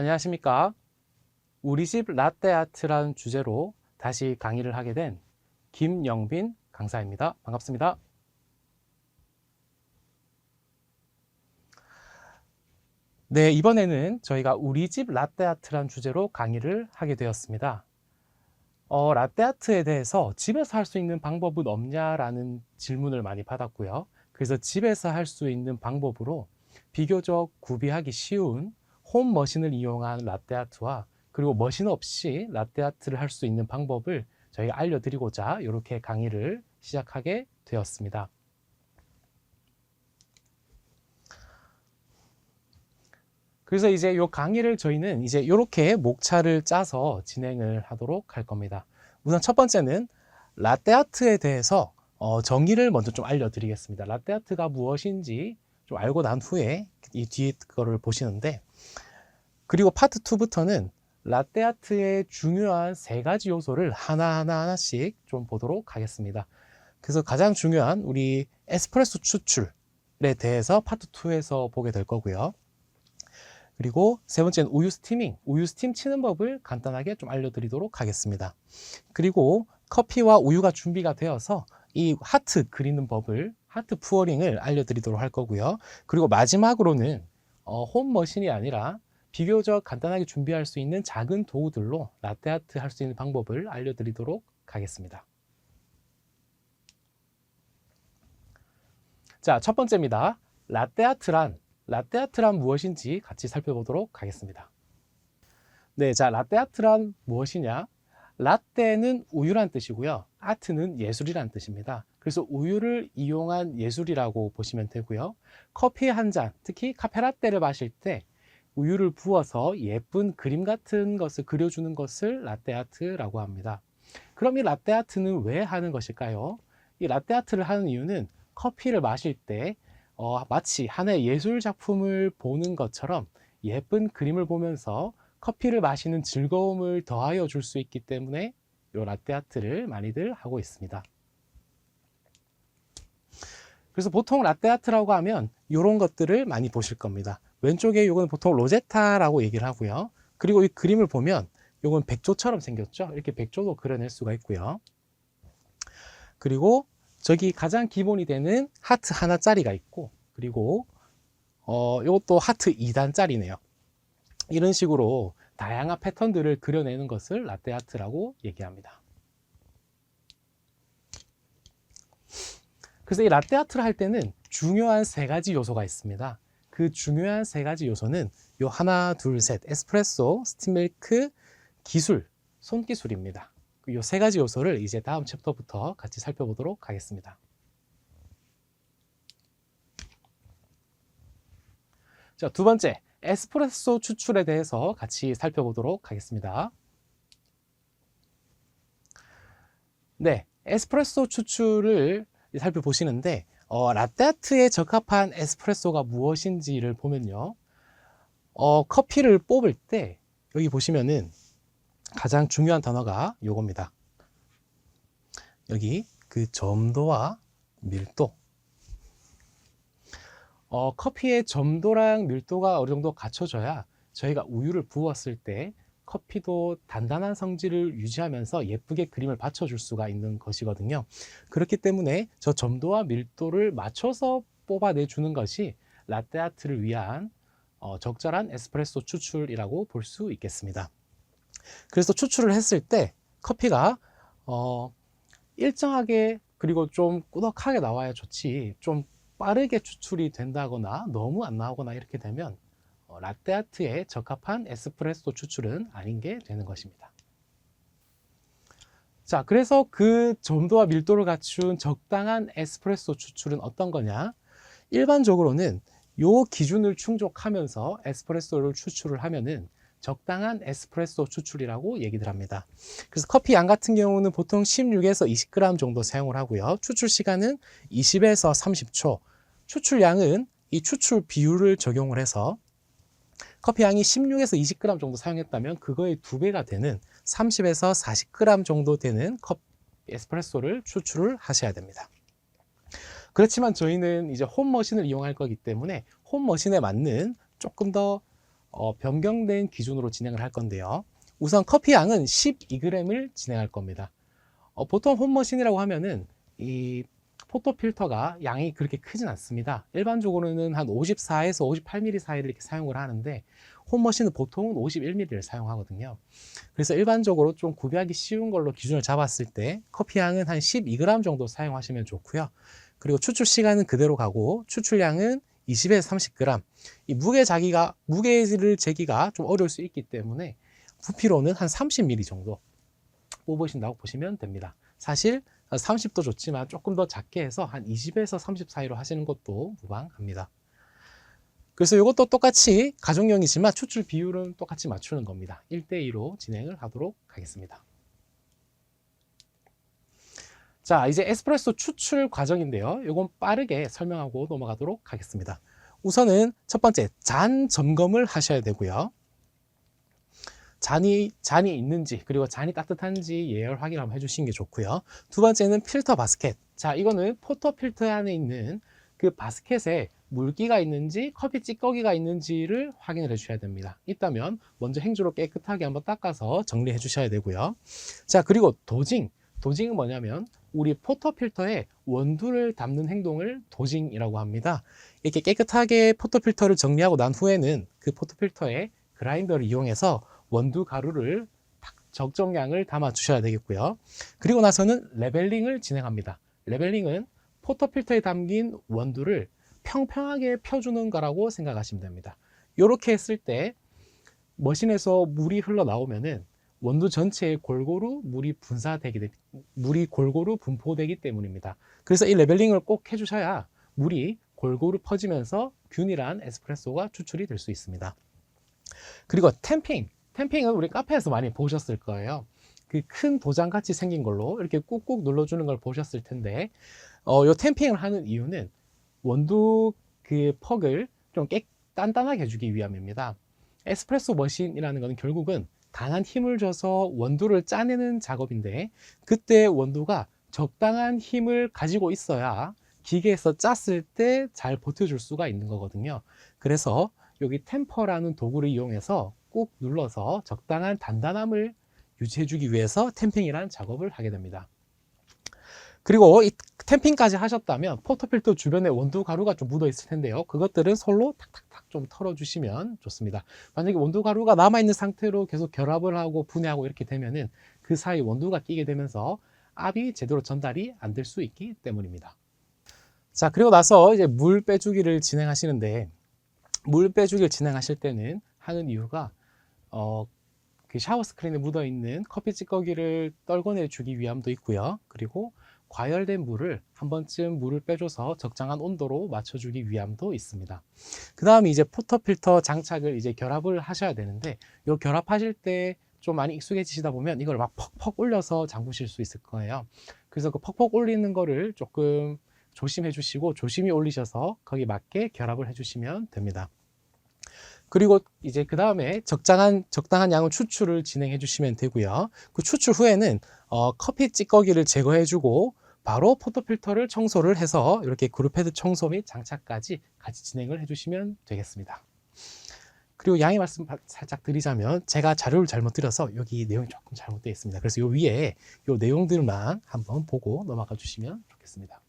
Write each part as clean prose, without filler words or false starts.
안녕하십니까. 우리 집 라떼아트라는 주제로 다시 강의를 하게 된 김영빈 강사입니다. 반갑습니다. 네, 이번에는 저희가 우리 집 라떼아트라는 주제로 강의를 하게 되었습니다. 라떼아트에 대해서 집에서 할 수 있는 방법은 없냐라는 질문을 많이 받았고요. 그래서 집에서 할 수 있는 방법으로 비교적 구비하기 쉬운 홈 머신을 이용한 라떼아트와 그리고 머신 없이 라떼아트를 할 수 있는 방법을 저희가 알려드리고자 이렇게 강의를 시작하게 되었습니다. 그래서 이제 이 강의를 저희는 이제 이렇게 목차를 짜서 진행을 하도록 할 겁니다. 우선 첫 번째는 라떼아트에 대해서 정의를 먼저 좀 알려드리겠습니다. 라떼아트가 무엇인지 좀 알고 난 후에 이 뒤에 거를 보시는데, 그리고 파트 2부터는 라떼아트의 중요한 3가지 요소를 하나씩 좀 보도록 하겠습니다. 그래서 가장 중요한 우리 에스프레소 추출에 대해서 파트 2에서 보게 될 거고요. 그리고 세 번째는 우유 스티밍, 우유 스팀 치는 법을 간단하게 좀 알려드리도록 하겠습니다. 그리고 커피와 우유가 준비가 되어서 이 하트 그리는 법을, 하트 푸어링을 알려드리도록 할 거고요. 그리고 마지막으로는 홈 머신이 아니라 비교적 간단하게 준비할 수 있는 작은 도구들로 라떼아트 할 수 있는 방법을 알려드리도록 하겠습니다. 자, 첫 번째입니다. 라떼아트란 무엇인지 같이 살펴보도록 하겠습니다. 네, 자, 라떼아트란 무엇이냐? 라떼는 우유란 뜻이고요. 아트는 예술이란 뜻입니다. 그래서 우유를 이용한 예술이라고 보시면 되고요. 커피 한 잔, 특히 카페라떼를 마실 때 우유를 부어서 예쁜 그림 같은 것을 그려주는 것을 라떼아트라고 합니다. 그럼 이 라떼아트는 왜 하는 것일까요? 이 라떼아트를 하는 이유는 커피를 마실 때 마치 하나의 예술 작품을 보는 것처럼 예쁜 그림을 보면서 커피를 마시는 즐거움을 더하여 줄 수 있기 때문에 이 라떼아트를 많이들 하고 있습니다. 그래서 보통 라떼아트라고 하면 이런 것들을 많이 보실 겁니다. 왼쪽에 이건 보통 로제타라고 얘기를 하고요. 그리고 이 그림을 보면 이건 백조처럼 생겼죠. 이렇게 백조도 그려낼 수가 있고요. 그리고 저기 가장 기본이 되는 하트 하나짜리가 있고, 그리고 이것도 하트 2단짜리네요. 이런 식으로 다양한 패턴들을 그려내는 것을 라떼아트라고 얘기합니다. 그래서 이 라떼아트를 할 때는 중요한 3가지 요소가 있습니다. 그 중요한 3가지 요소는 요 하나, 둘, 셋, 에스프레소, 스팀밀크, 기술, 손기술입니다. 이 3가지 요소를 이제 다음 챕터부터 같이 살펴보도록 하겠습니다. 자, 두 번째, 에스프레소 추출에 대해서 같이 살펴보도록 하겠습니다. 네, 에스프레소 추출을 살펴보시는데 라떼아트에 적합한 에스프레소가 무엇인지를 보면요, 커피를 뽑을 때 여기 보시면은 가장 중요한 단어가 요겁니다. 여기 그 점도와 밀도. 커피의 점도랑 밀도가 어느 정도 갖춰져야 저희가 우유를 부었을 때 커피도 단단한 성질을 유지하면서 예쁘게 그림을 받쳐줄 수가 있는 것이거든요. 그렇기 때문에 저 점도와 밀도를 맞춰서 뽑아내주는 것이 라떼아트를 위한 적절한 에스프레소 추출이라고 볼 수 있겠습니다. 그래서 추출을 했을 때 커피가 일정하게 그리고 좀 꾸덕하게 나와야 좋지, 좀 빠르게 추출이 된다거나 너무 안 나오거나 이렇게 되면 라떼아트에 적합한 에스프레소 추출은 아닌 게 되는 것입니다. 자, 그래서 그 점도와 밀도를 갖춘 적당한 에스프레소 추출은 어떤 거냐? 일반적으로는 요 기준을 충족하면서 에스프레소를 추출을 하면은 적당한 에스프레소 추출이라고 얘기들 합니다. 그래서 커피 양 같은 경우는 보통 16에서 20g 정도 사용을 하고요. 추출 시간은 20에서 30초. 추출량은 이 추출 비율을 적용을 해서 커피 양이 16에서 20g 정도 사용했다면 그거의 2배가 되는 30에서 40g 정도 되는 에스프레소를 추출을 하셔야 됩니다. 그렇지만 저희는 이제 홈머신을 이용할 거기 때문에 홈머신에 맞는 조금 더 변경된 기준으로 진행을 할 건데요. 우선 커피 양은 12g을 진행할 겁니다. 보통 홈머신이라고 하면은 이 포토필터가 양이 그렇게 크진 않습니다. 일반적으로는 한 54에서 58mm 사이를 이렇게 사용을 하는데 홈머신은 보통은 51mm를 사용하거든요. 그래서 일반적으로 좀 구비하기 쉬운 걸로 기준을 잡았을 때 커피 양은 한 12g 정도 사용하시면 좋고요. 그리고 추출 시간은 그대로 가고 추출량은 20에서 30g. 이 무게를 재기가 좀 어려울 수 있기 때문에 부피로는 한 30mm 정도 뽑으신다고 보시면 됩니다. 사실 30도 좋지만 조금 더 작게 해서 한 20에서 30 사이로 하시는 것도 무방합니다. 그래서 이것도 똑같이 가정용이지만 추출 비율은 똑같이 맞추는 겁니다. 1대2로 진행을 하도록 하겠습니다. 자, 이제 에스프레소 추출 과정인데요. 이건 빠르게 설명하고 넘어가도록 하겠습니다. 우선은 첫 번째, 잔 점검을 하셔야 되고요. 잔이 있는지, 그리고 잔이 따뜻한지 예열 확인 한번 해주시는 게 좋고요. 두 번째는 필터 바스켓. 자, 이거는 포터 필터 안에 있는 그 바스켓에 물기가 있는지 커피 찌꺼기가 있는지를 확인을 해주셔야 됩니다. 있다면 먼저 행주로 깨끗하게 한번 닦아서 정리해 주셔야 되고요. 자, 그리고 도징은 뭐냐면 우리 포터필터에 원두를 담는 행동을 도징이라고 합니다. 이렇게 깨끗하게 포터필터를 정리하고 난 후에는 그 포터필터에 그라인더를 이용해서 원두 가루를 적정량을 담아 주셔야 되겠고요. 그리고 나서는 레벨링을 진행합니다. 레벨링은 포터필터에 담긴 원두를 평평하게 펴주는 거라고 생각하시면 됩니다. 이렇게 했을 때 머신에서 물이 흘러나오면은 원두 전체에 골고루 물이 골고루 분포되기 때문입니다. 그래서 이 레벨링을 꼭 해주셔야 물이 골고루 퍼지면서 균일한 에스프레소가 추출이 될 수 있습니다. 그리고 탬핑은 우리 카페에서 많이 보셨을 거예요. 그 큰 도장 같이 생긴 걸로 이렇게 꾹꾹 눌러주는 걸 보셨을 텐데, 요 탬핑을 하는 이유는 원두 그 퍽을 좀 단단하게 해주기 위함입니다. 에스프레소 머신이라는 것은 결국은 강한 힘을 줘서 원두를 짜내는 작업인데, 그때 원두가 적당한 힘을 가지고 있어야 기계에서 짰을 때 잘 버텨줄 수가 있는 거거든요. 그래서 여기 템퍼라는 도구를 이용해서 꾹 눌러서 적당한 단단함을 유지해 주기 위해서 탬핑이라는 작업을 하게 됩니다. 그리고 이 탬핑까지 하셨다면 포터필터 주변에 원두 가루가 좀 묻어 있을 텐데요. 그것들은 솔로 탁탁탁 좀 털어주시면 좋습니다. 만약에 원두 가루가 남아있는 상태로 계속 결합을 하고 분해하고 이렇게 되면은 그 사이 원두가 끼게 되면서 압이 제대로 전달이 안 될 수 있기 때문입니다. 자, 그리고 나서 이제 물 빼주기를 진행하시는데, 물 빼주기를 진행하실 때는 하는 이유가 그 샤워 스크린에 묻어 있는 커피 찌꺼기를 떨궈내 주기 위함도 있고요. 그리고 과열된 물을 한 번쯤 물을 빼줘서 적당한 온도로 맞춰주기 위함도 있습니다. 그 다음에 이제 포터필터 장착을 이제 결합을 하셔야 되는데, 이 결합하실 때 좀 많이 익숙해지시다 보면 이걸 막 퍽퍽 올려서 잠그실 수 있을 거예요. 그래서 그 퍽퍽 올리는 거를 조금 조심해 주시고 조심히 올리셔서 거기에 맞게 결합을 해 주시면 됩니다. 그리고 이제 그 다음에 적당한 양의 추출을 진행해 주시면 되고요. 그 추출 후에는 커피 찌꺼기를 제거해 주고 바로 포터필터를 청소를 해서 이렇게 그룹헤드 청소 및 장착까지 같이 진행을 해 주시면 되겠습니다. 그리고 양해 말씀 살짝 드리자면 제가 자료를 잘못 드려서 여기 내용이 조금 잘못되어 있습니다. 그래서 요 위에 요 내용들만 한번 보고 넘어가 주시면 좋겠습니다.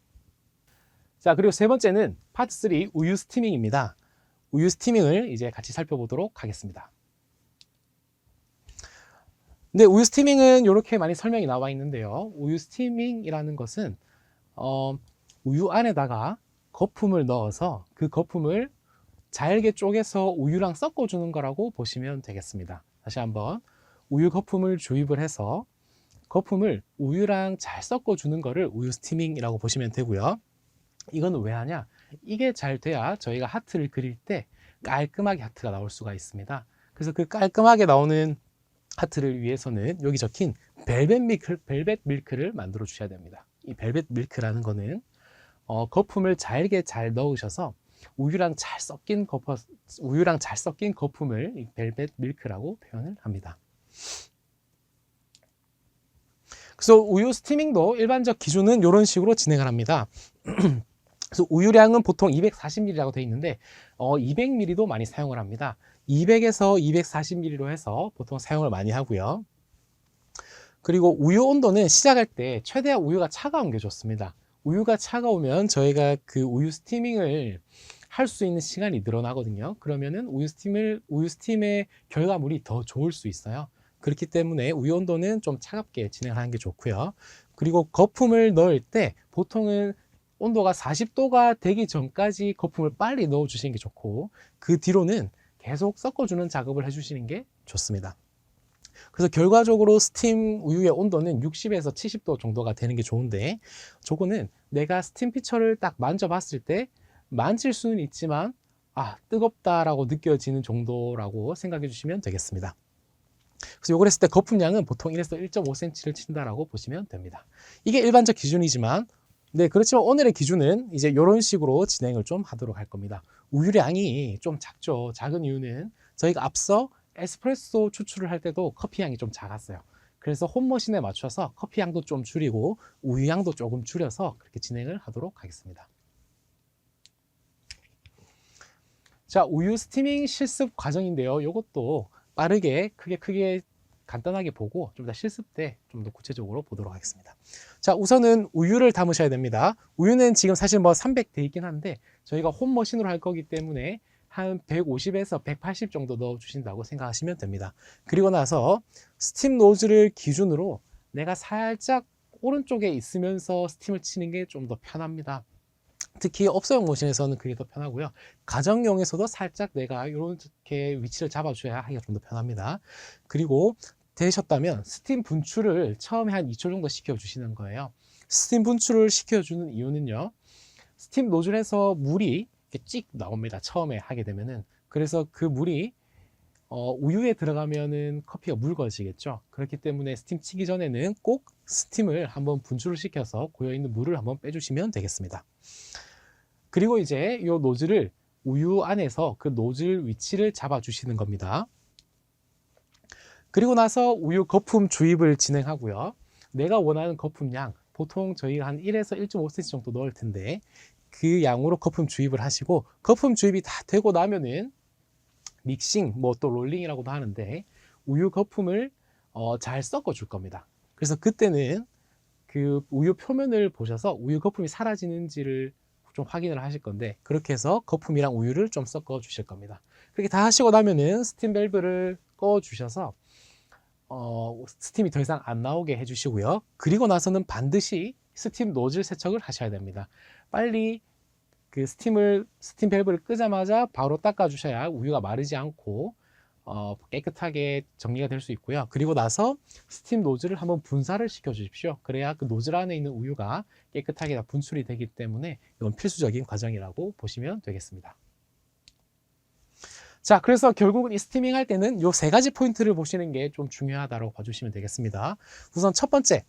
자, 그리고 세 번째는 파트 3 우유 스티밍입니다. 우유 스티밍을 이제 같이 살펴보도록 하겠습니다. 근데 우유 스티밍은 이렇게 많이 설명이 나와 있는데요. 우유 스티밍이라는 것은 우유 안에다가 거품을 넣어서 그 거품을 잘게 쪼개서 우유랑 섞어주는 거라고 보시면 되겠습니다. 다시 한번 우유 거품을 주입을 해서 거품을 우유랑 잘 섞어주는 거를 우유 스티밍이라고 보시면 되고요. 이건 왜 하냐? 이게 잘 돼야 저희가 하트를 그릴 때 깔끔하게 하트가 나올 수가 있습니다. 그래서 그 깔끔하게 나오는 하트를 위해서는 여기 적힌 벨벳 밀크를 만들어 주셔야 됩니다. 이 벨벳 밀크라는 거는 거품을 잘게 잘 넣으셔서 우유랑 잘 섞인 거품을 이 벨벳 밀크라고 표현을 합니다. 그래서 우유 스티밍도 일반적 기준은 이런 식으로 진행을 합니다. 그래서 우유량은 보통 240ml라고 되어 있는데 200ml도 많이 사용을 합니다. 200에서 240ml로 해서 보통 사용을 많이 하고요. 그리고 우유 온도는 시작할 때 최대한 우유가 차가운 게 좋습니다. 우유가 차가우면 저희가 그 우유 스티밍을 할 수 있는 시간이 늘어나거든요. 그러면은 우유 스팀의 결과물이 더 좋을 수 있어요. 그렇기 때문에 우유 온도는 좀 차갑게 진행하는 게 좋고요. 그리고 거품을 넣을 때 보통은 온도가 40도가 되기 전까지 거품을 빨리 넣어 주시는 게 좋고, 그 뒤로는 계속 섞어주는 작업을 해주시는 게 좋습니다. 그래서 결과적으로 스팀 우유의 온도는 60에서 70도 정도가 되는 게 좋은데, 저거는 내가 스팀 피처를 딱 만져봤을 때 만질 수는 있지만 뜨겁다라고 느껴지는 정도라고 생각해 주시면 되겠습니다. 그래서 요걸 했을 때 거품량은 보통 1에서 1.5cm를 친다라고 보시면 됩니다. 이게 일반적 기준이지만, 네, 그렇지만 오늘의 기준은 이제 이런 식으로 진행을 좀 하도록 할 겁니다. 우유량이 좀 작죠. 작은 이유는 저희가 앞서 에스프레소 추출을 할 때도 커피 양이 좀 작았어요. 그래서 홈머신에 맞춰서 커피 양도 좀 줄이고 우유 양도 조금 줄여서 그렇게 진행을 하도록 하겠습니다. 자, 우유 스티밍 실습 과정인데요. 이것도 빠르게 크게 간단하게 보고 좀 더 실습 때 좀 더 구체적으로 보도록 하겠습니다. 자, 우선은 우유를 담으셔야 됩니다. 우유는 지금 사실 뭐 300 돼 있긴 한데 저희가 홈머신으로 할 거기 때문에 한 150에서 180 정도 넣어 주신다고 생각하시면 됩니다. 그리고 나서 스팀 노즐을 기준으로 내가 살짝 오른쪽에 있으면서 스팀을 치는 게 좀 더 편합니다. 특히 업소용 머신에서는 그게 더 편하고요. 가정용에서도 살짝 내가 이렇게 위치를 잡아줘야 하기가 좀 더 편합니다. 그리고 되셨다면 스팀 분출을 처음에 한 2초 정도 시켜주시는 거예요. 스팀 분출을 시켜주는 이유는요, 스팀 노즐에서 물이 이렇게 찍 나옵니다. 처음에 하게 되면은. 그래서 그 물이 우유에 들어가면은 커피가 묽어지겠죠. 그렇기 때문에 스팀 치기 전에는 꼭 스팀을 한번 분출을 시켜서 고여있는 물을 한번 빼주시면 되겠습니다. 그리고 이제 이 노즐을 우유 안에서 그 노즐 위치를 잡아주시는 겁니다. 그리고 나서 우유 거품 주입을 진행하고요. 내가 원하는 거품량, 보통 저희가 한 1에서 1.5cm 정도 넣을 텐데 그 양으로 거품 주입을 하시고, 거품 주입이 다 되고 나면은 믹싱, 뭐 또 롤링이라고도 하는데 우유 거품을 잘 섞어 줄 겁니다. 그래서 그때는 그 우유 표면을 보셔서 우유 거품이 사라지는지를 좀 확인을 하실 건데, 그렇게 해서 거품이랑 우유를 좀 섞어 주실 겁니다. 그렇게 다 하시고 나면은 스팀 밸브를 꺼 주셔서 스팀이 더 이상 안 나오게 해주시고요. 그리고 나서는 반드시 스팀 노즐 세척을 하셔야 됩니다. 빨리 그 스팀 밸브를 끄자마자 바로 닦아 주셔야 우유가 마르지 않고 깨끗하게 정리가 될 수 있고요. 그리고 나서 스팀 노즐을 한번 분사를 시켜 주십시오. 그래야 그 노즐 안에 있는 우유가 깨끗하게 다 분출이 되기 때문에 이건 필수적인 과정이라고 보시면 되겠습니다. 자, 그래서 결국은 이 스티밍 할 때는 요 세 가지 포인트를 보시는 게 좀 중요하다고 봐주시면 되겠습니다. 우선 첫 번째,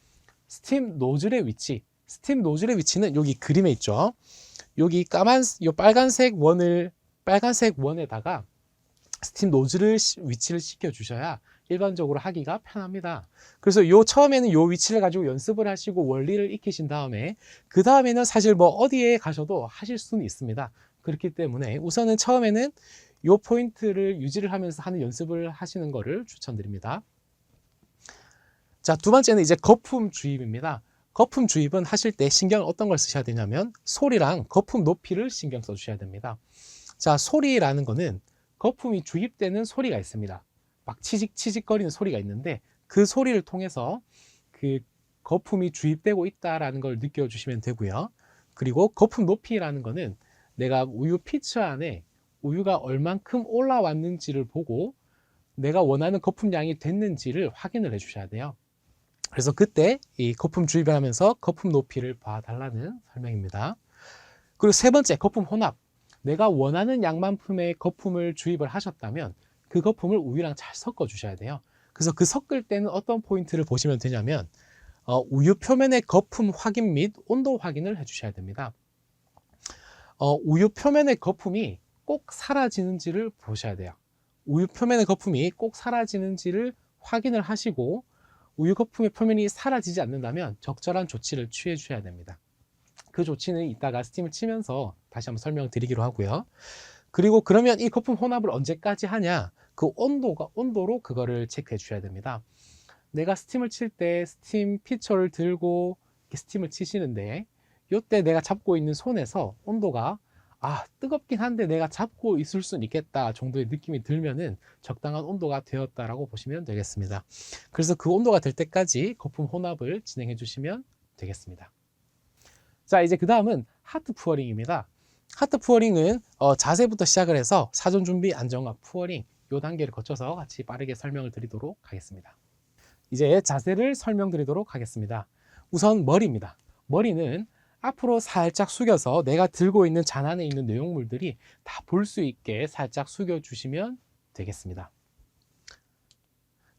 스팀 노즐의 위치. 스팀 노즐의 위치는 여기 그림에 있죠. 여기 요 빨간색 원에다가 스팀 노즐을 위치를 시켜 주셔야 일반적으로 하기가 편합니다. 그래서 처음에는 요 위치를 가지고 연습을 하시고 원리를 익히신 다음에 그 다음에는 사실 뭐 어디에 가셔도 하실 수는 있습니다. 그렇기 때문에 우선은 처음에는 요 포인트를 유지를 하면서 하는 연습을 하시는 거를 추천드립니다. 자, 두 번째는 이제 거품 주입입니다. 거품 주입은 하실 때 신경을 어떤 걸 쓰셔야 되냐면 소리랑 거품 높이를 신경 써 주셔야 됩니다. 자, 소리라는 거는 거품이 주입되는 소리가 있습니다. 막 치직치직거리는 소리가 있는데 그 소리를 통해서 그 거품이 주입되고 있다라는 걸 느껴주시면 되고요. 그리고 거품 높이라는 거는 내가 우유 피처 안에 우유가 얼만큼 올라왔는지를 보고 내가 원하는 거품량이 됐는지를 확인을 해 주셔야 돼요. 그래서 그때 이 거품 주입을 하면서 거품 높이를 봐달라는 설명입니다. 그리고 세 번째, 거품 혼합. 내가 원하는 양만큼의 거품을 주입을 하셨다면 그 거품을 우유랑 잘 섞어 주셔야 돼요. 그래서 그 섞을 때는 어떤 포인트를 보시면 되냐면 우유 표면의 거품 확인 및 온도 확인을 해 주셔야 됩니다. 우유 표면의 거품이 꼭 사라지는지를 보셔야 돼요. 우유 표면의 거품이 꼭 사라지는지를 확인을 하시고 우유 거품의 표면이 사라지지 않는다면 적절한 조치를 취해 주셔야 됩니다. 그 조치는 이따가 스팀을 치면서 다시 한번 설명드리기로 하고요. 그리고 그러면 이 거품 혼합을 언제까지 하냐? 그 온도로 그거를 체크해 주셔야 됩니다. 내가 스팀을 칠 때 스팀 피처를 들고 이렇게 스팀을 치시는데 이때 내가 잡고 있는 손에서 온도가 뜨겁긴 한데 내가 잡고 있을 수는 있겠다 정도의 느낌이 들면은 적당한 온도가 되었다라고 보시면 되겠습니다. 그래서 그 온도가 될 때까지 거품 혼합을 진행해 주시면 되겠습니다. 자, 이제 그 다음은 하트 푸어링입니다. 하트 푸어링은 자세부터 시작을 해서 사전 준비, 안정화, 푸어링 이 단계를 거쳐서 같이 빠르게 설명을 드리도록 하겠습니다. 이제 자세를 설명드리도록 하겠습니다. 우선 머리입니다. 머리는 앞으로 살짝 숙여서 내가 들고 있는 잔 안에 있는 내용물들이 다 볼 수 있게 살짝 숙여주시면 되겠습니다.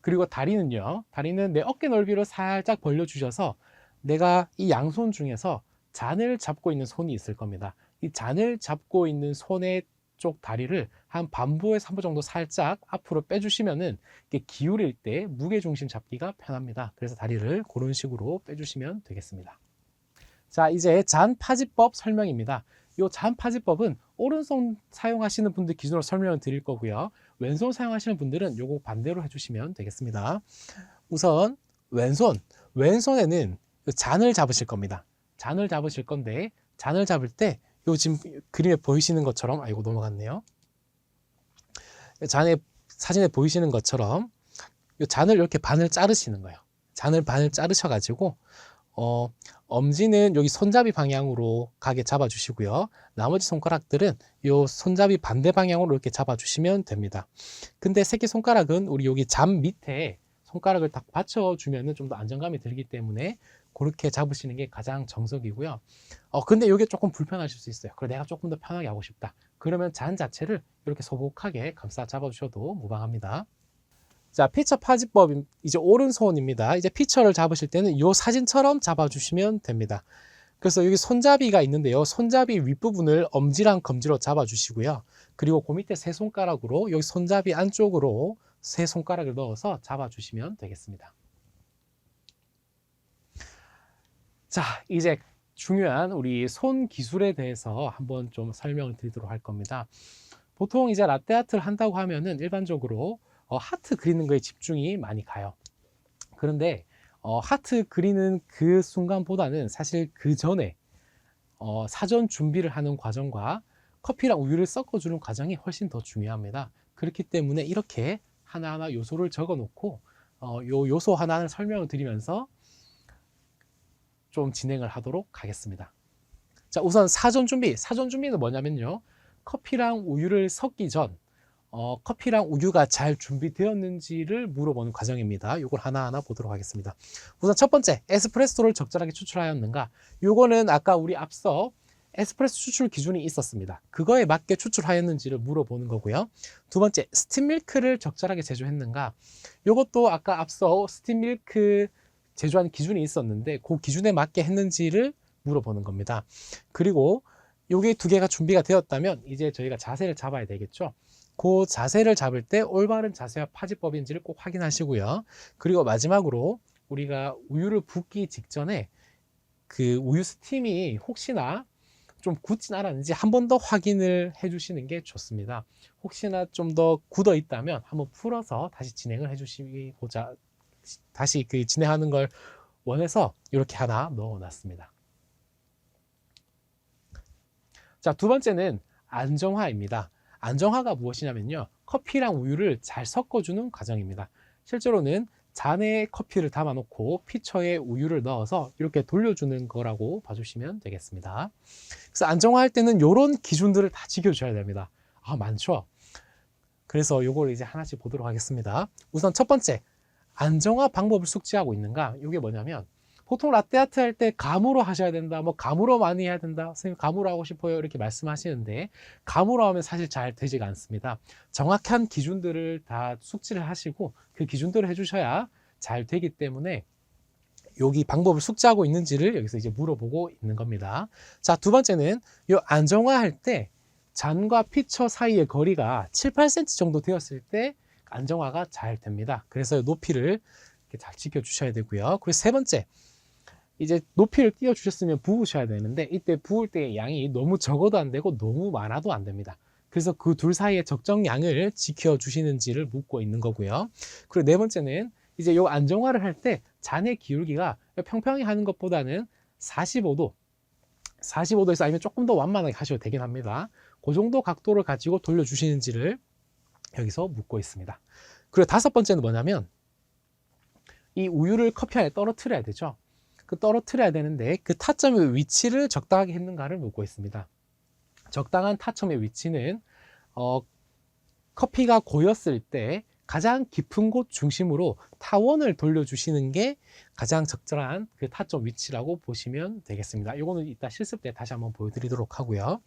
그리고 다리는요. 다리는 내 어깨 넓이로 살짝 벌려주셔서 내가 이 양손 중에서 잔을 잡고 있는 손이 있을 겁니다. 이 잔을 잡고 있는 손의 쪽 다리를 한 반부에서 3부 정도 살짝 앞으로 빼주시면은 이게 기울일 때 무게중심 잡기가 편합니다. 그래서 다리를 그런 식으로 빼주시면 되겠습니다. 자, 이제 잔 파지법 설명입니다. 이 잔 파지법은 오른손 사용하시는 분들 기준으로 설명을 드릴 거고요. 왼손 사용하시는 분들은 요거 반대로 해주시면 되겠습니다. 우선 왼손에는 잔을 잡으실 겁니다. 잔을 잡으실 건데 잔을 잡을 때 요 지금 그림에 보이시는 것처럼 아이고 넘어갔네요. 사진에 보이시는 것처럼 요 잔을 이렇게 반을 자르시는 거예요. 잔을 반을 자르셔 가지고 엄지는 여기 손잡이 방향으로 가게 잡아 주시고요. 나머지 손가락들은 요 손잡이 반대 방향으로 이렇게 잡아 주시면 됩니다. 근데 새끼손가락은 우리 여기 잔 밑에 손가락을 딱 받쳐 주면은 좀 더 안정감이 들기 때문에 그렇게 잡으시는 게 가장 정석이고요. 근데 이게 조금 불편하실 수 있어요. 그래 내가 조금 더 편하게 하고 싶다. 그러면 잔 자체를 이렇게 소복하게 감싸 잡아 주셔도 무방합니다. 자, 피처 파지법 이제 오른손입니다. 이제 피처를 잡으실 때는 이 사진처럼 잡아주시면 됩니다. 그래서 여기 손잡이가 있는데요. 손잡이 윗부분을 엄지랑 검지로 잡아주시고요. 그리고 그 밑에 세 손가락으로 여기 손잡이 안쪽으로 세 손가락을 넣어서 잡아주시면 되겠습니다. 자, 이제 중요한 우리 손 기술에 대해서 한번 좀 설명을 드리도록 할 겁니다. 보통 이제 라떼 아트를 한다고 하면은 일반적으로 하트 그리는 거에 집중이 많이 가요. 그런데 하트 그리는 그 순간보다는 사실 그 전에 사전 준비를 하는 과정과 커피랑 우유를 섞어주는 과정이 훨씬 더 중요합니다. 그렇기 때문에 이렇게 하나하나 요소를 적어 놓고 요 요소 하나를 설명을 드리면서 좀 진행을 하도록 하겠습니다. 자, 우선 사전 준비는 뭐냐면요. 커피랑 우유를 섞기 전 커피랑 우유가 잘 준비되었는지를 물어보는 과정입니다. 이걸 하나하나 보도록 하겠습니다. 우선 첫 번째, 에스프레소를 적절하게 추출하였는가? 이거는 아까 우리 앞서 에스프레소 추출 기준이 있었습니다. 그거에 맞게 추출하였는지를 물어보는 거고요. 두 번째, 스팀 밀크를 적절하게 제조했는가? 이것도 아까 앞서 스팀 밀크 제조하는 기준이 있었는데 그 기준에 맞게 했는지를 물어보는 겁니다. 그리고 요게 두 개가 준비가 되었다면 이제 저희가 자세를 잡아야 되겠죠. 그 자세를 잡을 때 올바른 자세와 파지법인지를 꼭 확인하시고요. 그리고 마지막으로 우리가 우유를 붓기 직전에 그 우유 스팀이 혹시나 좀 굳진 않았는지 한 번 더 확인을 해 주시는 게 좋습니다. 혹시나 좀 더 굳어 있다면 한번 풀어서 다시 진행을 해 주시고자 다시 그 진행하는 걸 원해서 이렇게 하나 넣어 놨습니다. 자, 두 번째는 안정화입니다. 안정화가 무엇이냐면요. 커피랑 우유를 잘 섞어주는 과정입니다. 실제로는 잔에 커피를 담아놓고 피처에 우유를 넣어서 이렇게 돌려주는 거라고 봐주시면 되겠습니다. 그래서 안정화할 때는 이런 기준들을 다 지켜주셔야 됩니다. 많죠? 그래서 이걸 이제 하나씩 보도록 하겠습니다. 우선 첫 번째, 안정화 방법을 숙지하고 있는가? 이게 뭐냐면 보통 라떼 아트 할 때 감으로 하셔야 된다, 뭐 감으로 많이 해야 된다, 선생님 감으로 하고 싶어요 이렇게 말씀하시는데 감으로 하면 사실 잘 되지가 않습니다. 정확한 기준들을 다 숙지를 하시고 그 기준대로 해주셔야 잘 되기 때문에 여기 방법을 숙지하고 있는지를 여기서 이제 물어보고 있는 겁니다. 자, 두 번째는 이 안정화 할 때 잔과 피처 사이의 거리가 7, 8cm 정도 되었을 때 안정화가 잘 됩니다. 그래서 높이를 이렇게 잘 지켜주셔야 되고요. 그리고 세 번째, 이제 높이를 띄워 주셨으면 부으셔야 되는데 이때 부을 때의 양이 너무 적어도 안 되고 너무 많아도 안 됩니다. 그래서 그 둘 사이의 적정량을 지켜 주시는지를 묻고 있는 거고요. 그리고 네 번째는 이제 요 안정화를 할 때 잔의 기울기가 평평히 하는 것보다는 45도에서 아니면 조금 더 완만하게 하셔도 되긴 합니다. 그 정도 각도를 가지고 돌려주시는지를 여기서 묻고 있습니다. 그리고 다섯 번째는 뭐냐면 이 우유를 커피 안에 떨어뜨려야 되죠. 그 떨어뜨려야 되는데 그 타점의 위치를 적당하게 했는가를 묻고 있습니다. 적당한 타점의 위치는 커피가 고였을 때 가장 깊은 곳 중심으로 타원을 돌려주시는 게 가장 적절한 그 타점 위치라고 보시면 되겠습니다. 이거는 이따 실습 때 다시 한번 보여드리도록 하고요.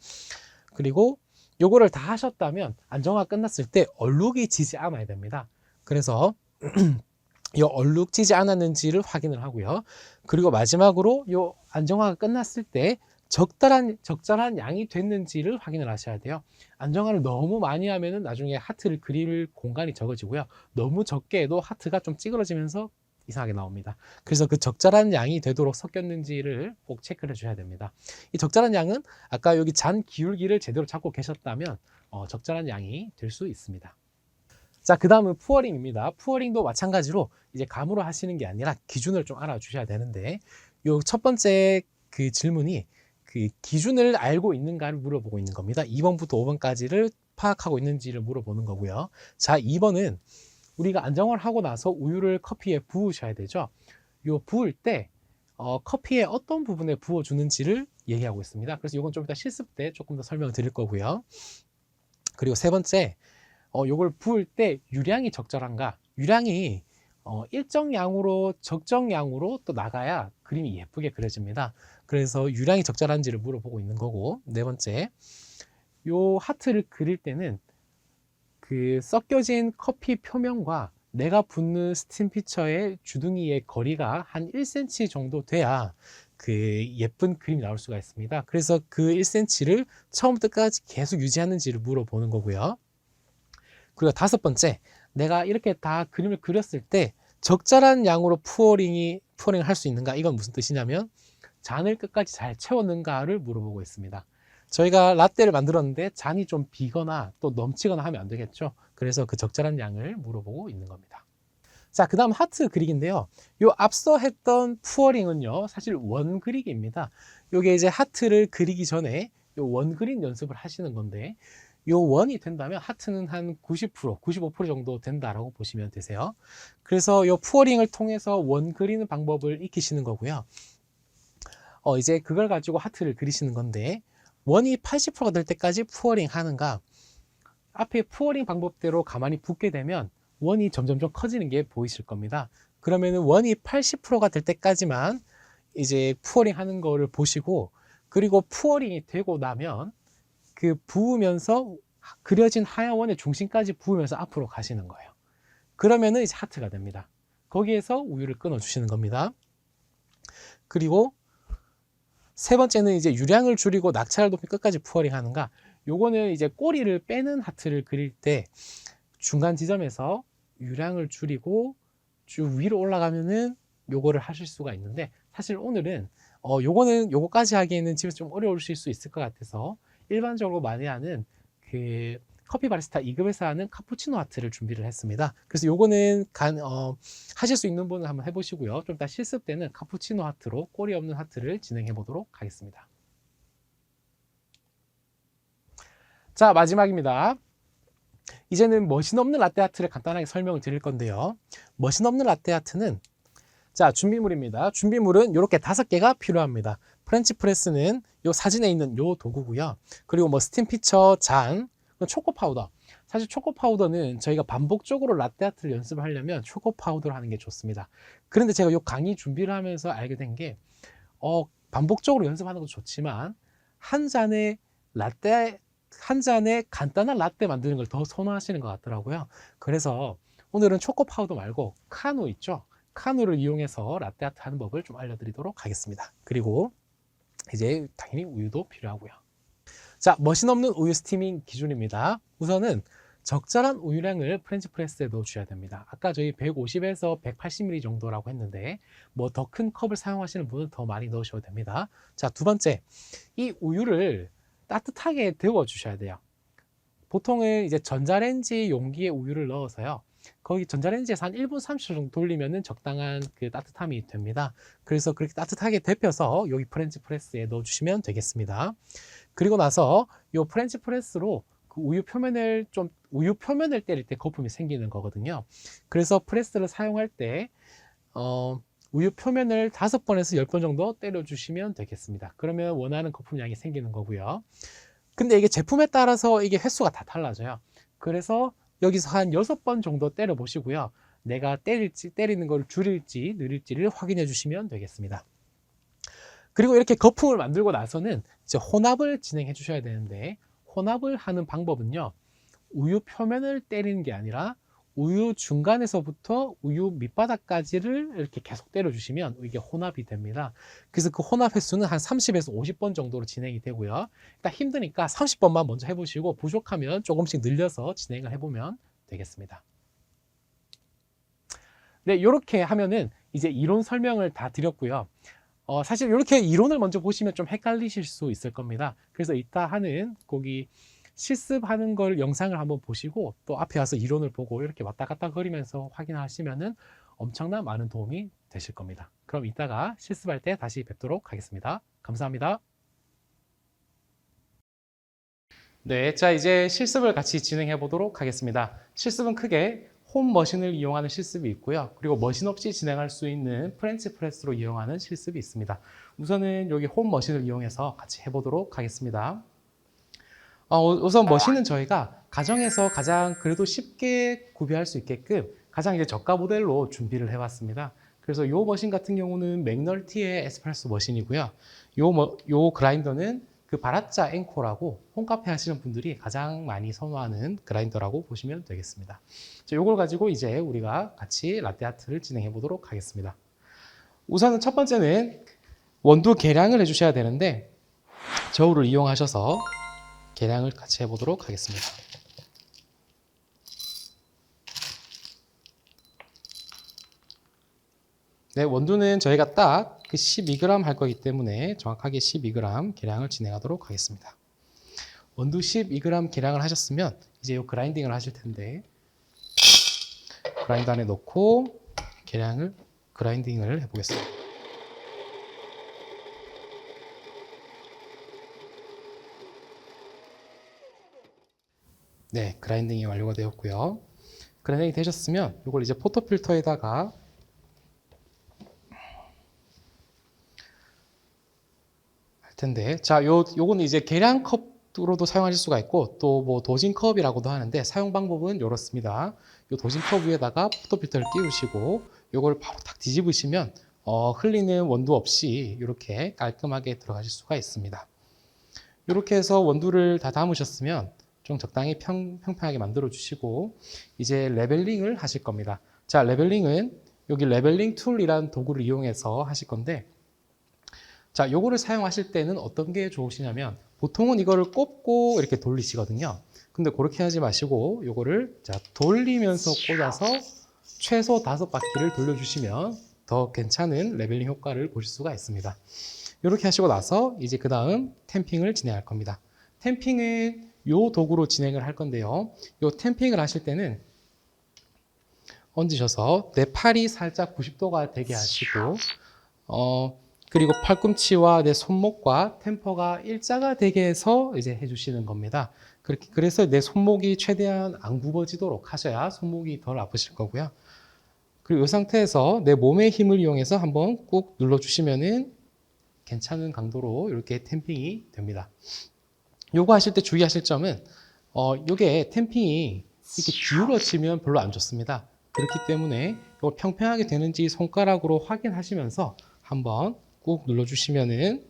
그리고 요거를 다 하셨다면 안정화 끝났을 때 얼룩이 지지 않아야 됩니다. 그래서 이 얼룩 지지 않았는지를 확인을 하고요. 그리고 마지막으로 요 안정화가 끝났을 때 적절한 양이 됐는지를 확인을 하셔야 돼요. 안정화를 너무 많이 하면은 나중에 하트를 그릴 공간이 적어지고요. 너무 적게 해도 하트가 좀 찌그러지면서 이상하게 나옵니다. 그래서 그 적절한 양이 되도록 섞였는지를 꼭 체크를 해줘야 됩니다. 이 적절한 양은 아까 여기 잔 기울기를 제대로 잡고 계셨다면 적절한 양이 될 수 있습니다. 자, 그 다음은 푸어링입니다. 푸어링도 마찬가지로 이제 감으로 하시는 게 아니라 기준을 좀 알아주셔야 되는데 요 첫 번째 그 질문이 그 기준을 알고 있는가를 물어보고 있는 겁니다. 2번부터 5번까지를 파악하고 있는지를 물어보는 거고요. 자, 2번은 우리가 안정화를 하고 나서 우유를 커피에 부으셔야 되죠. 요 부을 때 커피의 어떤 부분에 부어주는지를 얘기하고 있습니다. 그래서 이건 좀 이따 실습 때 조금 더 설명을 드릴 거고요. 그리고 세 번째, 요걸 부을 때 유량이 적절한가? 유량이 일정 양으로 적정 양으로 또 나가야 그림이 예쁘게 그려집니다. 그래서 유량이 적절한지를 물어보고 있는 거고, 네 번째, 요 하트를 그릴 때는 그 섞여진 커피 표면과 내가 붓는 스팀 피처의 주둥이의 거리가 한 1cm 정도 돼야 그 예쁜 그림이 나올 수가 있습니다. 그래서 그 1cm를 처음부터 끝까지 계속 유지하는지를 물어보는 거고요. 그리고 다섯 번째, 내가 이렇게 다 그림을 그렸을 때 적절한 양으로 푸어링을 할 수 있는가? 이건 무슨 뜻이냐면 잔을 끝까지 잘 채웠는가를 물어보고 있습니다. 저희가 라떼를 만들었는데 잔이 좀 비거나 또 넘치거나 하면 안 되겠죠. 그래서 그 적절한 양을 물어보고 있는 겁니다. 자, 그 다음 하트 그리기인데요. 요 앞서 했던 푸어링은요, 사실 원 그리기입니다. 요게 이제 하트를 그리기 전에 요 원 그린 연습을 하시는 건데, 요 원이 된다면 하트는 한 90%, 95% 정도 된다라고 보시면 되세요. 그래서 요 푸어링을 통해서 원 그리는 방법을 익히시는 거고요. 이제 그걸 가지고 하트를 그리시는 건데, 원이 80%가 될 때까지 푸어링 하는가, 앞에 푸어링 방법대로 가만히 붓게 되면 원이 점점점 커지는 게 보이실 겁니다. 그러면은 원이 80%가 될 때까지만 이제 푸어링 하는 거를 보시고, 그리고 푸어링이 되고 나면 그 부으면서 그려진 하얀 원의 중심까지 부으면서 앞으로 가시는 거예요. 그러면은 이제 하트가 됩니다. 거기에서 우유를 끊어 주시는 겁니다. 그리고 세 번째는 이제 유량을 줄이고 낙차를 높이 끝까지 푸어링 하는가. 요거는 이제 꼬리를 빼는 하트를 그릴 때 중간 지점에서 유량을 줄이고 쭉 위로 올라가면은 요거를 하실 수가 있는데, 사실 오늘은 요거까지 하기에는 집에서 좀 어려우실 수 있을 것 같아서 일반적으로 많이 하는 그 커피 바리스타 2급에서 하는 카푸치노 하트를 준비를 했습니다. 그래서 요거는 하실 수 있는 분은 한번 해보시고요. 좀 이따 실습 때는 카푸치노 하트로 꼬리 없는 하트를 진행해 보도록 하겠습니다. 자, 마지막입니다. 이제는 머신 없는 라떼 아트를 간단하게 설명을 드릴 건데요. 머신 없는 라떼 아트는, 자, 준비물입니다. 준비물은 이렇게 5개가 필요합니다. 프렌치 프레스는 요 사진에 있는 요 도구고요. 그리고 뭐 스팀 피처, 잔, 초코 파우더. 사실 초코 파우더는 저희가 반복적으로 라떼 아트를 연습을 하려면 초코 파우더를 하는 게 좋습니다. 그런데 제가 요 강의 준비를 하면서 알게 된 게 반복적으로 연습하는 것도 좋지만 한 잔에 간단한 라떼 만드는 걸 더 선호하시는 것 같더라고요. 그래서 오늘은 초코 파우더 말고 카누 있죠? 카누를 이용해서 라떼 아트 하는 법을 좀 알려드리도록 하겠습니다. 그리고 이제 당연히 우유도 필요하고요. 자, 머신 없는 우유 스티밍 기준입니다. 우선은 적절한 우유량을 프렌치 프레스에 넣어 주셔야 됩니다. 아까 저희 150에서 180ml 정도라고 했는데 뭐 더 큰 컵을 사용하시는 분은 더 많이 넣으셔도 됩니다. 자, 두 번째, 이 우유를 따뜻하게 데워 주셔야 돼요. 보통은 이제 전자레인지 용기에 우유를 넣어서요. 거기 전자레인지에서 한 1분 30초 정도 돌리면은 적당한 그 따뜻함이 됩니다. 그래서 그렇게 따뜻하게 데펴서 여기 프렌치 프레스에 넣어 주시면 되겠습니다. 그리고 나서 이 프렌치 프레스로 그 우유 표면을 때릴 때 거품이 생기는 거거든요. 그래서 프레스를 사용할 때 우유 표면을 5번에서 10번 정도 때려 주시면 되겠습니다. 그러면 원하는 거품량이 생기는 거고요. 근데 이게 제품에 따라서 이게 횟수가 다 달라져요. 그래서 여기서 한 6번 정도 때려 보시고요. 내가 때리는 걸 줄일지 느릴지를 확인해 주시면 되겠습니다. 그리고 이렇게 거품을 만들고 나서는 이제 혼합을 진행해 주셔야 되는데, 혼합을 하는 방법은요, 우유 표면을 때리는 게 아니라 우유 중간에서부터 우유 밑바닥까지를 이렇게 계속 때려주시면 이게 혼합이 됩니다. 그래서 그 혼합 횟수는 한 30에서 50번 정도로 진행이 되고요. 일단 힘드니까 30번만 먼저 해보시고 부족하면 조금씩 늘려서 진행을 해보면 되겠습니다. 네, 이렇게 하면은 이제 이론 설명을 다 드렸고요. 사실 이렇게 이론을 먼저 보시면 좀 헷갈리실 수 있을 겁니다. 그래서 이따 하는 거기 실습하는 걸 영상을 한번 보시고 또 앞에 와서 이론을 보고 이렇게 왔다 갔다 거리면서 확인하시면은 엄청난 많은 도움이 되실 겁니다. 그럼 이따가 실습할 때 다시 뵙도록 하겠습니다. 감사합니다. 네, 자 이제 실습을 같이 진행해 보도록 하겠습니다. 실습은 크게 홈 머신을 이용하는 실습이 있고요. 그리고 머신 없이 진행할 수 있는 프렌치 프레스로 이용하는 실습이 있습니다. 우선은 여기 홈 머신을 이용해서 같이 해보도록 하겠습니다. 우선 머신은 저희가 가정에서 가장 그래도 쉽게 구비할 수 있게끔 가장 이제 저가 모델로 준비를 해봤습니다. 그래서 이 머신 같은 경우는 맥널티의 에스프레소 머신이고요. 요 그라인더는 그 바라짜 앵코라고 홈카페 하시는 분들이 가장 많이 선호하는 그라인더라고 보시면 되겠습니다. 요걸 가지고 이제 우리가 같이 라떼아트를 진행해 보도록 하겠습니다. 우선은 첫 번째는 원두 계량을 해주셔야 되는데 저울을 이용하셔서 계량을 같이 해보도록 하겠습니다. 네, 원두는 저희가 딱 그 12g 할 거기 때문에 정확하게 12g 계량을 진행하도록 하겠습니다. 원두 12g 계량을 하셨으면 이제 이 그라인딩을 하실 텐데 그라인더 안에 넣고 그라인딩을 해보겠습니다. 네, 그라인딩이 완료가 되었고요. 그라인딩이 되셨으면 이걸 이제 포토필터에다가 할 텐데, 자, 요거는 이제 계량컵으로도 사용하실 수가 있고 또 뭐 도진컵이라고도 하는데 사용 방법은 이렇습니다. 요 도진컵 위에다가 포토필터를 끼우시고 요걸 바로 탁 뒤집으시면 흘리는 원두 없이 이렇게 깔끔하게 들어가실 수가 있습니다. 이렇게 해서 원두를 다 담으셨으면 좀 적당히 평평하게 만들어 주시고 이제 레벨링을 하실 겁니다. 자, 레벨링은 여기 레벨링 툴이라는 도구를 이용해서 하실 건데, 자, 요거를 사용하실 때는 어떤 게 좋으시냐면 보통은 이거를 꼽고 이렇게 돌리시거든요. 근데 그렇게 하지 마시고 요거를 자, 돌리면서 꽂아서 최소 5바퀴를 돌려주시면 더 괜찮은 레벨링 효과를 보실 수가 있습니다. 이렇게 하시고 나서 이제 그 다음 탬핑을 진행할 겁니다. 탬핑은 요 도구로 진행을 할 건데요. 요 탬핑을 하실 때는 얹으셔서 내 팔이 살짝 90도가 되게 하시고 그리고 팔꿈치와 내 손목과 템퍼가 일자가 되게 해서 이제 해주시는 겁니다. 그래서 내 손목이 최대한 안 굽어지도록 하셔야 손목이 덜 아프실 거고요. 그리고 이 상태에서 내 몸의 힘을 이용해서 한번 꾹 눌러주시면은 괜찮은 강도로 이렇게 탬핑이 됩니다. 요거 하실 때 주의하실 점은 요게 탬핑이 이렇게 기울어지면 별로 안 좋습니다. 그렇기 때문에 이걸 평평하게 되는지 손가락으로 확인하시면서 한번 꾹 눌러주시면은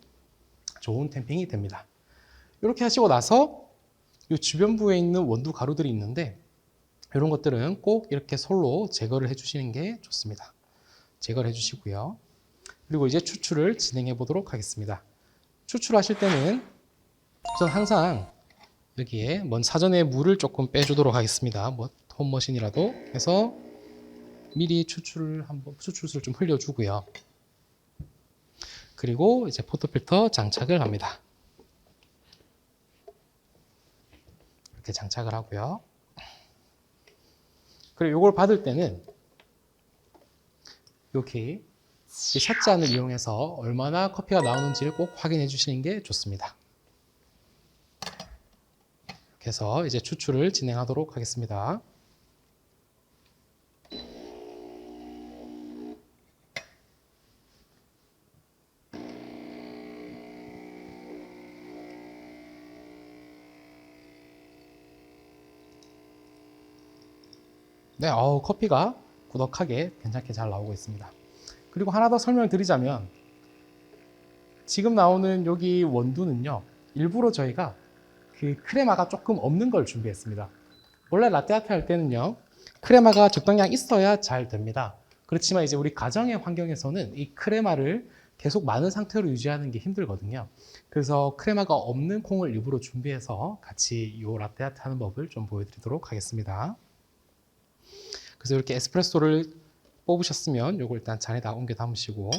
좋은 탬핑이 됩니다. 이렇게 하시고 나서 이 주변부에 있는 원두 가루들이 있는데 이런 것들은 꼭 이렇게 솔로 제거를 해주시는 게 좋습니다. 제거를 해주시고요. 그리고 이제 추출을 진행해 보도록 하겠습니다. 추출하실 때는 우선 항상 여기에 사전에 물을 조금 빼주도록 하겠습니다. 홈머신이라도 해서 미리 추출수를 좀 흘려주고요. 그리고 이제 포토필터 장착을 합니다. 이렇게 장착을 하고요. 그리고 이걸 받을 때는 여기 이 샷잔을 이용해서 얼마나 커피가 나오는지를 꼭 확인해 주시는 게 좋습니다. 이렇게 해서 이제 추출을 진행하도록 하겠습니다. 네, 커피가 꾸덕하게 괜찮게 잘 나오고 있습니다. 그리고 하나 더 설명을 드리자면 지금 나오는 여기 원두는요, 일부러 저희가 그 크레마가 조금 없는 걸 준비했습니다. 원래 라떼아트 할 때는요, 크레마가 적당량 있어야 잘 됩니다. 그렇지만 이제 우리 가정의 환경에서는 이 크레마를 계속 많은 상태로 유지하는 게 힘들거든요. 그래서 크레마가 없는 콩을 일부러 준비해서 같이 이 라떼아트 하는 법을 좀 보여드리도록 하겠습니다. 그래서 이렇게 에스프레소를 뽑으셨으면 이걸 일단 잔에다 옮겨 담으시고,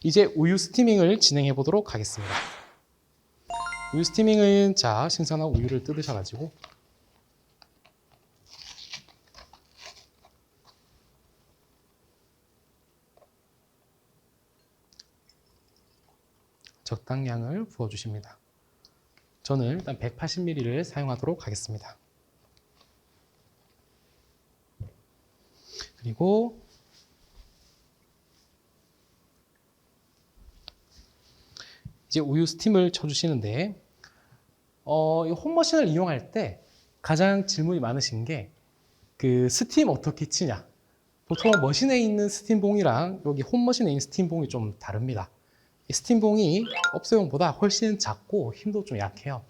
이제 우유 스티밍을 진행해 보도록 하겠습니다. 우유 스티밍은 자, 신선한 우유를 뜯으셔가지고 적당량을 부어주십니다. 저는 일단 180ml를 사용하도록 하겠습니다. 그리고 이제 우유 스팀을 쳐주시는데 이 홈머신을 이용할 때 가장 질문이 많으신 게 그 스팀 어떻게 치냐. 보통 머신에 있는 스팀봉이랑 여기 홈머신에 있는 스팀봉이 좀 다릅니다. 이 스팀봉이 업소용보다 훨씬 작고 힘도 좀 약해요.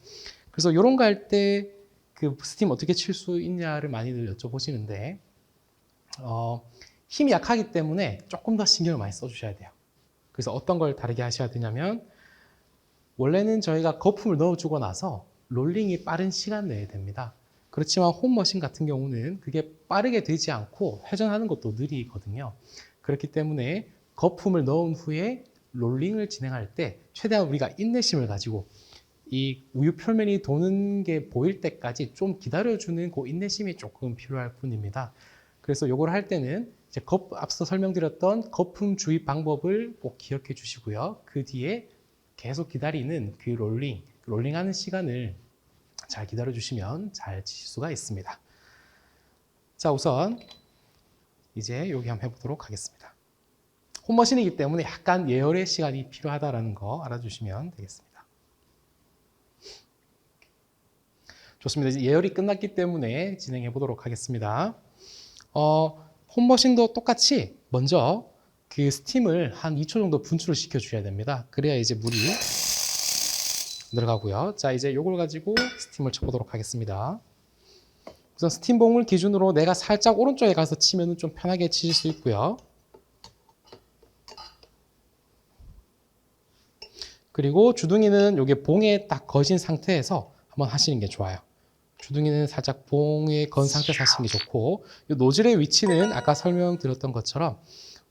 그래서 이런 거 할 때 그 스팀 어떻게 칠 수 있냐를 많이들 여쭤보시는데 힘이 약하기 때문에 조금 더 신경을 많이 써주셔야 돼요. 그래서 어떤 걸 다르게 하셔야 되냐면 원래는 저희가 거품을 넣어주고 나서 롤링이 빠른 시간 내에 됩니다. 그렇지만 홈머신 같은 경우는 그게 빠르게 되지 않고 회전하는 것도 느리거든요. 그렇기 때문에 거품을 넣은 후에 롤링을 진행할 때 최대한 우리가 인내심을 가지고 이 우유 표면이 도는 게 보일 때까지 좀 기다려주는 그 인내심이 조금 필요할 뿐입니다. 그래서 이걸 할 때는 이제 앞서 설명드렸던 거품 주입 방법을 꼭 기억해 주시고요. 그 뒤에 계속 기다리는 그 롤링하는 시간을 잘 기다려 주시면 잘 치실 수가 있습니다. 자, 우선 이제 여기 한번 해보도록 하겠습니다. 홈머신이기 때문에 약간 예열의 시간이 필요하다는 거 알아주시면 되겠습니다. 좋습니다. 이제 예열이 끝났기 때문에 진행해 보도록 하겠습니다. 홈머신도 똑같이 먼저 그 스팀을 한 2초 정도 분출을 시켜 주셔야 됩니다. 그래야 이제 물이 들어가고요. 자, 이제 이걸 가지고 스팀을 쳐보도록 하겠습니다. 우선 스팀봉을 기준으로 내가 살짝 오른쪽에 가서 치면 좀 편하게 치실 수 있고요. 그리고 주둥이는 여기 봉에 딱 거진 상태에서 한번 하시는 게 좋아요. 주둥이는 살짝 봉에 건 상태에서 하시는 게 좋고, 이 노즐의 위치는 아까 설명드렸던 것처럼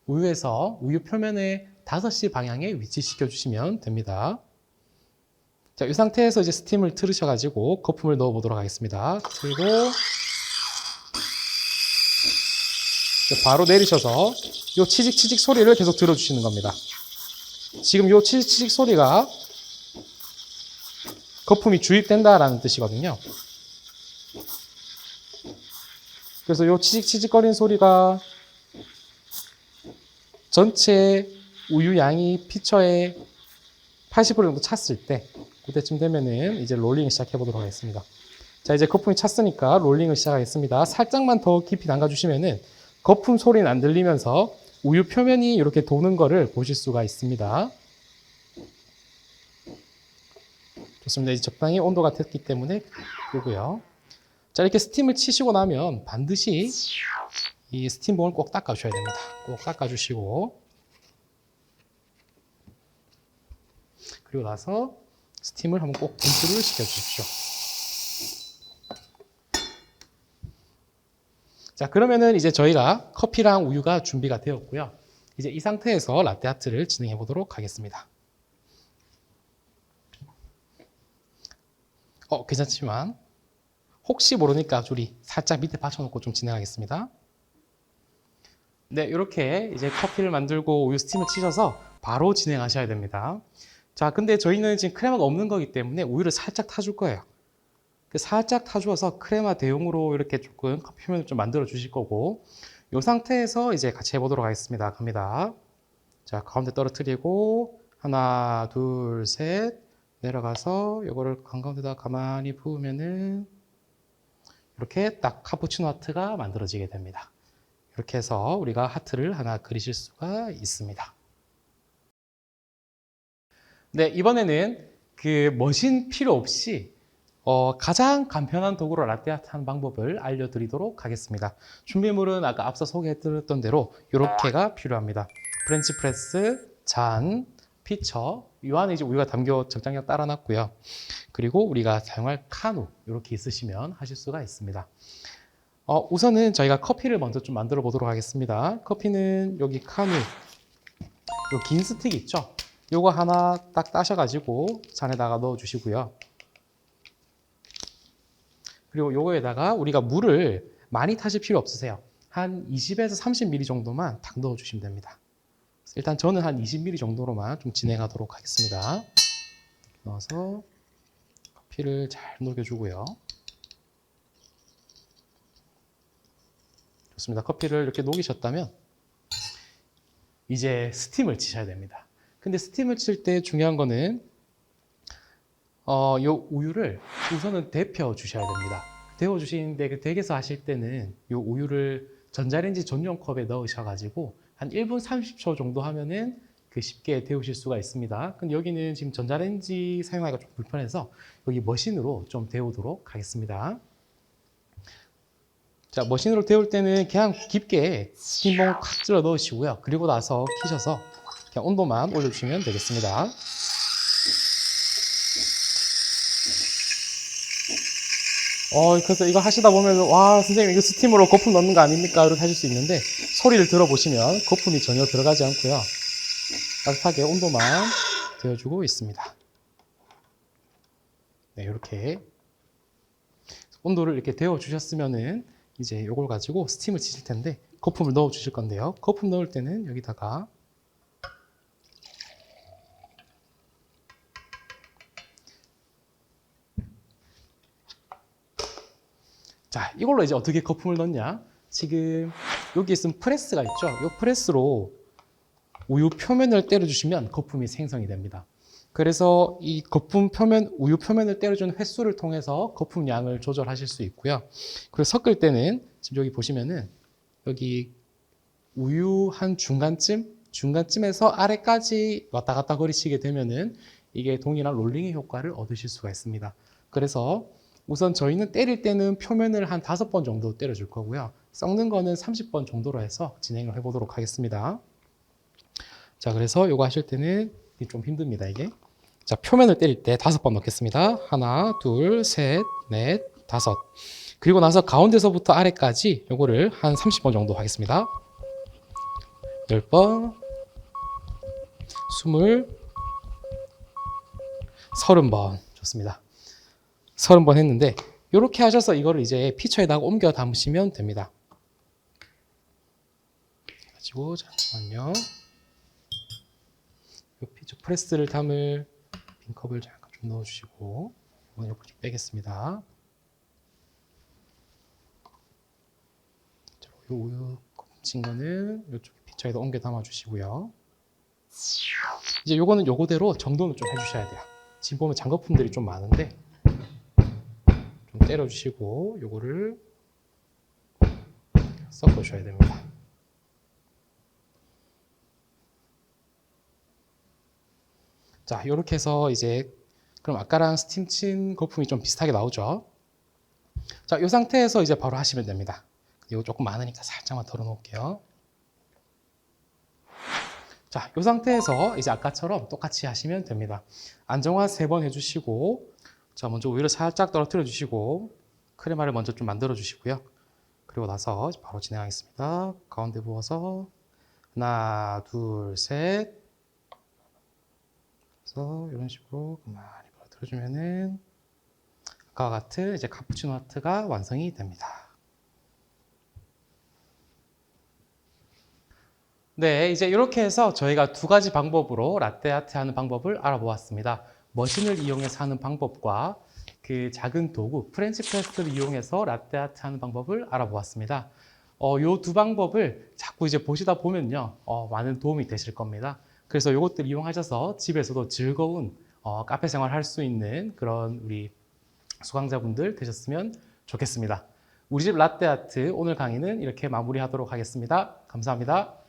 우유에서 우유 표면의 5시 방향에 위치시켜 주시면 됩니다. 자, 이 상태에서 이제 스팀을 틀으셔가지고 거품을 넣어 보도록 하겠습니다. 그리고 바로 내리셔서 이 치직치직 소리를 계속 들어주시는 겁니다. 지금 이 치직치직 소리가 거품이 주입된다라는 뜻이거든요. 그래서 이 치직치직거리는 소리가 전체 우유 양이 피처의 80% 정도 찼을 때, 그때쯤 되면은 이제 롤링을 시작해 보도록 하겠습니다. 자, 이제 거품이 찼으니까 롤링을 시작하겠습니다. 살짝만 더 깊이 담가주시면은 거품 소리는 안 들리면서 우유 표면이 이렇게 도는 거를 보실 수가 있습니다. 좋습니다. 이제 적당히 온도가 됐기 때문에 끄고요. 자, 이렇게 스팀을 치시고 나면 반드시 이 스팀봉을 꼭 닦아주셔야 됩니다. 꼭 닦아주시고, 그리고 나서 스팀을 한번 꼭 분출을 시켜주십시오. 자, 그러면은 이제 저희가 커피랑 우유가 준비가 되었고요. 이제 이 상태에서 라떼 아트를 진행해 보도록 하겠습니다. 괜찮지만 혹시 모르니까 우리 살짝 밑에 받쳐놓고 좀 진행하겠습니다. 네, 이렇게 이제 커피를 만들고 우유 스팀을 치셔서 바로 진행하셔야 됩니다. 자, 근데 저희는 지금 크레마가 없는 거기 때문에 우유를 살짝 타줄 거예요. 살짝 타주어서 크레마 대용으로 이렇게 조금 커피 표면을 좀 만들어 주실 거고, 이 상태에서 이제 같이 해보도록 하겠습니다. 갑니다. 자, 가운데 떨어뜨리고 하나, 둘, 셋 내려가서 이거를 한가운데다 가만히 부으면은 이렇게 딱 카푸치노 하트가 만들어지게 됩니다. 이렇게 해서 우리가 하트를 하나 그리실 수가 있습니다. 네, 이번에는 그 머신 필요 없이 가장 간편한 도구로 라떼 아트 하는 방법을 알려드리도록 하겠습니다. 준비물은 아까 앞서 소개해드렸던 대로 이렇게가 필요합니다. 프렌치 프레스, 잔, 피처, 이 안에 이제 우유가 담겨 적당량 따라놨고요. 그리고 우리가 사용할 카누 이렇게 있으시면 하실 수가 있습니다. 우선은 저희가 커피를 먼저 좀 만들어 보도록 하겠습니다. 커피는 여기 카누, 요 긴 스틱 있죠? 요거 하나 딱 따셔가지고 잔에다가 넣어 주시고요. 그리고 요거에다가 우리가 물을 많이 타실 필요 없으세요. 한 20에서 30ml 정도만 딱 넣어 주시면 됩니다. 일단 저는 한 20ml 정도로만 좀 진행하도록 하겠습니다. 넣어서 커피를 잘 녹여주고요. 좋습니다. 커피를 이렇게 녹이셨다면 이제 스팀을 치셔야 됩니다. 근데 스팀을 칠 때 중요한 거는 요 우유를 우선은 데펴 주셔야 됩니다. 데워 주시는데 그 댁에서 하실 때는 요 우유를 전자레인지 전용 컵에 넣으셔가지고 한 1분 30초 정도 하면은 그 쉽게 데우실 수가 있습니다. 근데 여기는 지금 전자레인지 사용하기가 좀 불편해서 여기 머신으로 좀 데우도록 하겠습니다. 자, 머신으로 데울 때는 그냥 깊게 스팀봉을 콱 찔러 넣으시고요. 그리고 나서 키셔서 그냥 온도만 올려주시면 되겠습니다. 그래서 이거 하시다 보면, 와, 선생님, 이거 스팀으로 거품 넣는 거 아닙니까? 이렇게 하실 수 있는데, 소리를 들어보시면 거품이 전혀 들어가지 않고요. 따뜻하게 온도만 데워주고 있습니다. 네, 이렇게. 온도를 이렇게 데워주셨으면은, 이제 이걸 가지고 스팀을 치실 텐데, 거품을 넣어 주실 건데요. 거품 넣을 때는 여기다가, 자, 이걸로 이제 어떻게 거품을 넣냐? 지금 여기 있으면 프레스가 있죠? 이 프레스로 우유 표면을 때려주시면 거품이 생성이 됩니다. 그래서 이 거품 표면, 우유 표면을 때려주는 횟수를 통해서 거품 양을 조절하실 수 있고요. 그리고 섞을 때는 지금 여기 보시면은 여기 우유 한 중간쯤에서 아래까지 왔다 갔다 거리시게 되면은 이게 동일한 롤링의 효과를 얻으실 수가 있습니다. 그래서 우선 저희는 때릴 때는 표면을 한 5번 정도 때려줄 거고요. 섞는 거는 30번 정도로 해서 진행을 해보도록 하겠습니다. 자, 그래서 이거 하실 때는 좀 힘듭니다, 이게. 자, 표면을 때릴 때 5번 넣겠습니다. 하나, 둘, 셋, 넷, 5. 그리고 나서 가운데서부터 아래까지 요거를 한 30번 정도 하겠습니다. 10번, 20, 30번. 좋습니다. 30번 했는데 이렇게 하셔서 이거를 이제 피처에다가 옮겨 담으시면 됩니다. 가지고 잠시만요. 이 피처 프레스를 담을 빈컵을 잠깐 좀 넣어주시고 이건 옆으로 좀 빼겠습니다. 이 우유 친 거는 이쪽에 피처에다 옮겨 담아주시고요. 이제 요거는 요거대로 정돈을 좀 해주셔야 돼요. 지금 보면 장거품들이 좀 많은데 좀 때려주시고 요거를 섞어주셔야 됩니다. 자, 이렇게 해서 이제 그럼 아까랑 스팀 친 거품이 좀 비슷하게 나오죠. 자, 이 상태에서 이제 바로 하시면 됩니다. 이거 조금 많으니까 살짝만 덜어 놓을게요. 자, 이 상태에서 이제 아까처럼 똑같이 하시면 됩니다. 안정화 3번 해주시고, 자, 먼저 우유를 살짝 떨어뜨려 주시고, 크레마를 먼저 좀 만들어 주시고요. 그리고 나서 바로 진행하겠습니다. 가운데 부어서, 하나, 둘, 셋. 그래서 이런 식으로 가만히 떨어뜨려주면은, 아까와 같은 이제 카푸치노 아트가 완성이 됩니다. 네, 이제 이렇게 해서 저희가 2가지 방법으로 라떼 아트 하는 방법을 알아보았습니다. 머신을 이용해서 하는 방법과 그 작은 도구, 프렌치 프레스를 이용해서 라떼 아트 하는 방법을 알아보았습니다. 요 2방법을 자꾸 이제 보시다 보면요, 많은 도움이 되실 겁니다. 그래서 요것들 이용하셔서 집에서도 즐거운 카페 생활 할 수 있는 그런 우리 수강자분들 되셨으면 좋겠습니다. 우리 집 라떼 아트 오늘 강의는 이렇게 마무리하도록 하겠습니다. 감사합니다.